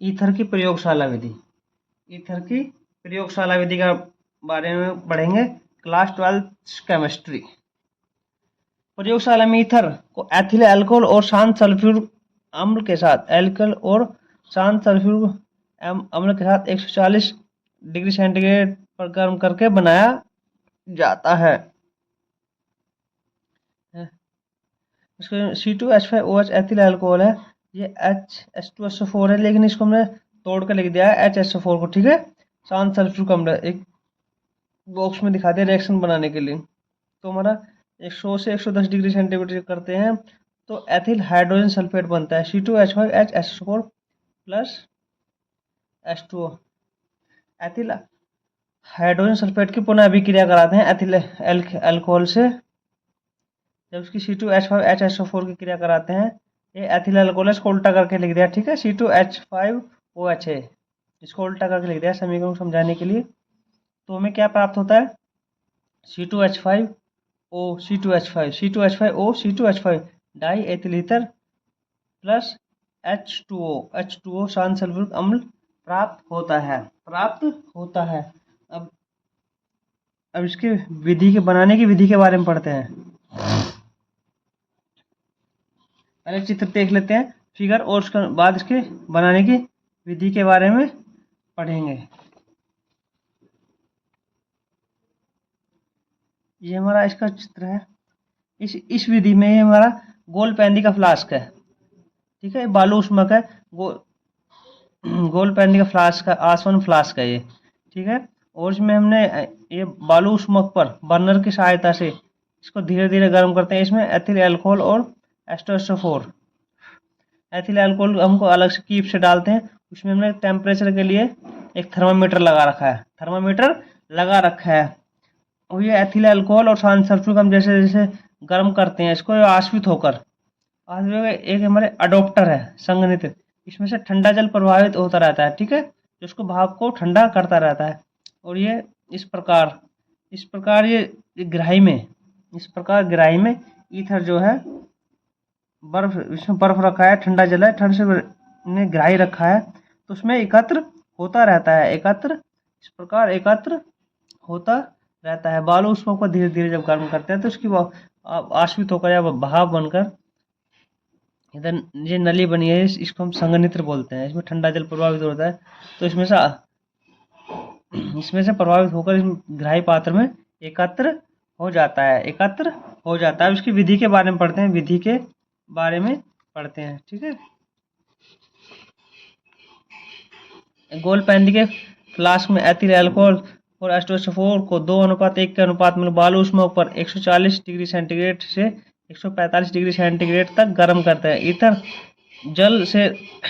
Ether की प्रयोगशाला विधि। Ether की प्रयोगशाला विधि का बारे में पढ़ेंगे क्लास 12 केमिस्ट्री। प्रयोगशाला में ईथर को एथिल अल्कोहल और शांत सल्फ्यूरिक अम्ल के साथ अल्कोहल और शांत सल्फ्यूरिक अम्ल के साथ 140 डिग्री सेंटीग्रेड पर गर्म करके बनाया जाता है। इसको C2H5OH एथिल अल्कोहल है, ये H2SO4 है, लेकिन इसको हमने तोड़ कर लिख दिया है HSO4 को, ठीक है। शांत सल्फ्यूरिक अम्ल एक बॉक्स में दिखा दिया रिएक्शन बनाने के लिए। तो हमारा 100 से 110 डिग्री सेंटीग्रेड करते हैं तो एथिल हाइड्रोजन सल्फेट बनता है C2H5HSO4 plus H2O। Ethyl hydrogen sulphate की पुनः अभिक्रिया कराते हैं एथिल अल्कोहल से। जब उसकी C2H5HSO4 की क्रिया कराते हैं, ये एथिल अल्कोहल इसको उल्टा करके लिख दिया, ठीक है। C2H5OH है, इसको उल्टा करके लिख दिया समीकरण को समझाने के लिए। तो हमें क्या प्राप्त होता है C2H5O C2H5O die ethyl ether plus H2O शांत सल्फ्यूरिक अम्ल प्राप्त होता है। अब इसके विधि के बनाने की विधि के बारे में पढ़ते हैं। पहले चित्र देख लेते हैं फिगर, और उसके बाद इसके बनाने की विधि के बारे में पढ़ेंगे। ये हमारा इसका चित्र है। इस विधि में ये हमारा गोल पैंदी का फ्लास्क है, ठीक है। बालू उष्मक है, गोल पैंदी का फ्लास्क है, आसवन फ्लास्क है ये, ठीक है। और इसमें हमने ये बालू उष्मक पर बर्नर की सहायता से इसको धीरे धीरे गर्म करते हैं। इसमें एथिल अल्कोहल और H2SO4 एथिल अल्कोहल हमको अलग से कीप से डालते हैं। उसमें हमने टेम्परेचर के लिए एक थर्मामीटर लगा रखा है। और ये एथिल अल्कोहल और शांत सल्फ्यूरिक हम जैसे जैसे गर्म करते हैं इसको, आश्वित होकर एक हमारे अडोप्टर है संघनित्र, इसमें से ठंडा जल प्रभावित होता रहता है, ठीक है, जो उसको भाप को ठंडा करता रहता है। और ये इस प्रकार ये ग्राही में ईथर जो है बर्फ, इसमें बर्फ रखा है, ठंडा जल है, ठंड से ने ग्राही रखा है, तो उसमें एकत्र होता रहता है। इस प्रकार एकत्र होता रहता है। बालू उष्मा को धीरे धीरे जब गर्म करते हैं तो उसकी आश्वित होकर या भाप बनकर इधर ये नली बनी है, इसको हम संघनित्र बोलते हैं। इसमें ठंडा जल प्रभावित होता है, तो इसमें से प्रभावित होकर इस ग्राही पात्र में एकत्र हो जाता है। इसकी विधि के बारे में पढ़ते हैं, ठीक है। गोल पैंदी के फ्लास्क में एथिल अल्कोहल और H2SO4 को 2:1 के अनुपात में बालू उष्मक पर 140 डिग्री सेंटीग्रेड से 145 डिग्री सेंटीग्रेड तक गर्म करते हैं। ईथर जल से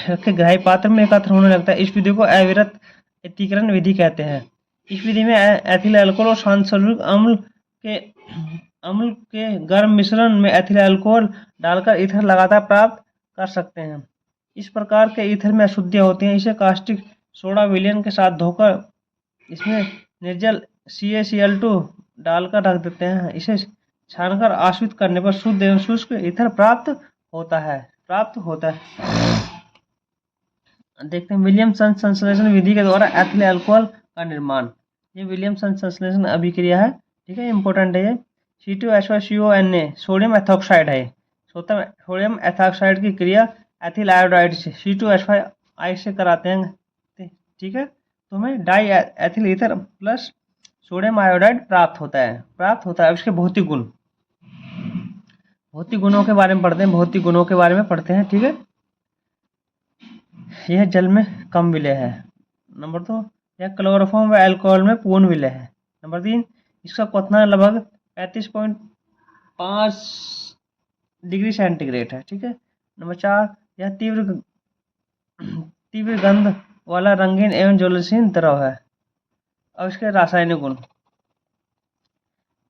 रखे ग्राही पात्र में एकत्र होने लगता है। इस विधि को अविरत एकीकरण विधि कहते हैं। इस विधि में एथिल अल्कोहल और शांत सल्फ्यूरिक अम्ल के गर्म मिश्रण में एथिल अल्कोहल डालकर ईथर लगातार प्राप्त कर सकते हैं। इस प्रकार के ईथर में अशुद्धियां होती हैं। इसे कास्टिक सोडा विलयन के साथ धोकर इसमें निर्जल CaCl2 डालकर रख देते हैं। इसे छानकर आश्वित करने पर शुद्ध एवं शुष्क ईथर प्राप्त होता है। देखते हैं विलियमसन संश्लेषण विधि के द्वारा एथिल अल्कोहल का निर्माण। ये विलियमसन संश्लेषण अभिक्रिया है, ठीक है, इंपॉर्टेंट है ये। C2H5CONa सोडियम एथॉक्साइड है। सोडियम एथॉक्साइड की क्रिया एथिल आयोडाइड से C2H5I से कराते हैं, ठीक है। तो हमें die ethyl ether plus sodium iodide प्राप्त होता है। इसके भौतिक गुणों के बारे में पढ़ते हैं, ठीक है। यह जल में कम विलय है। नंबर 2, यह क्लोरोफॉर्म व अल्कोहल में पूर्ण विलय है। नंबर 3, इसका क्वथनांक लगभग 35.5 डिग्री सेंटीग्रेड है, ठीक है। नंबर 4, यह तीव्र गंध वाला रंगीन एवं ज्वलनशील द्रव है। अब इसके रासायनिक गुण।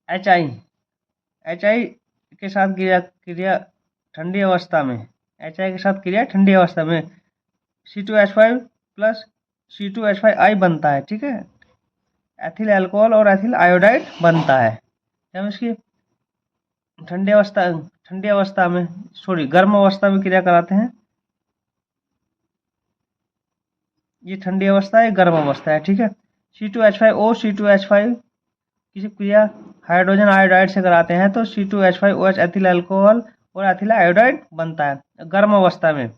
HI के साथ क्रिया ठंडी अवस्था में C2H5 प्लस C2H5I बनता है, ठीक है। एथिल अल्कोहल और एथिल आयोडाइड बनता है। जब इसकी गर्म अवस्था में क्रिया कराते हैं ये ठंडी अवस्था है, गर्म अवस्था है, ठीक है। C2H5O C2H5 किसी क्रिया हाइड्रोजन आयोडाइड से कराते हैं तो C2H5OH एथिल अल्कोहल और एथिल आयोडाइड बनता है गर्म अवस्था में।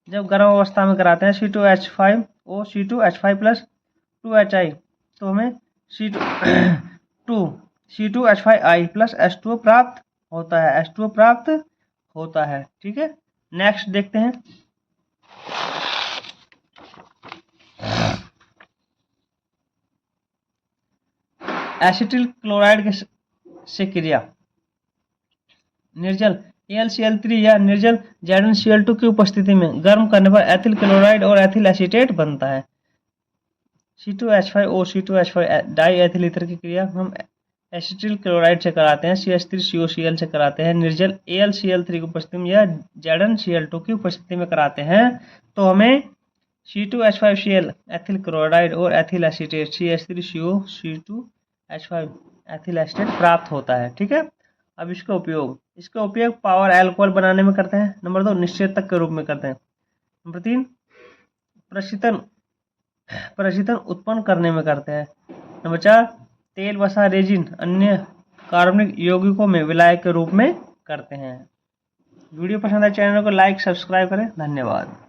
जब गर्म अवस्था में कराते हैं C2H5O C2H5 प्लस 2HI तो हमें C2H5I प्लस H2O प्राप्त होता है, H2O प्राप्त होता है, ठीक है। नेक्स्ट देखते हैं एसिटिल क्लोराइड से क्रिया निर्जल AlCl3 या निर्जल ZnCl2 की उपस्थिति में गर्म करने पर एथिल क्लोराइड और एथिल एसीटेट बनता है। C2H5O C2H5 die ethyl ether की क्रिया हम एसिटिल क्लोराइड से कराते हैं, CH3COCl से कराते हैं, निर्जल AlCl3 की उपस्थिति में या ZnCl2 की उपस्थिति में कराते हैं तो हमें C2H5Cl एथिल क्लोराइड और ethyl acetate CH3CO C2H5 ethyl acetate प्राप्त होता है, ठीक है। अब इसका उपयोग पावर अल्कोहल बनाने में करते हैं। नंबर 2 निश्चेतक के रूप में करते हैं। नंबर 3 प्रशीतन उत्पन्न करने में करते हैं। नंबर 4 तेल वसा रेजिन अन्य कार्बनिक यौगिकों में विलायक के रूप में करते हैं। वीडियो पसंद आए चैनल को लाइक सब्सक्राइब करें। धन्यवाद।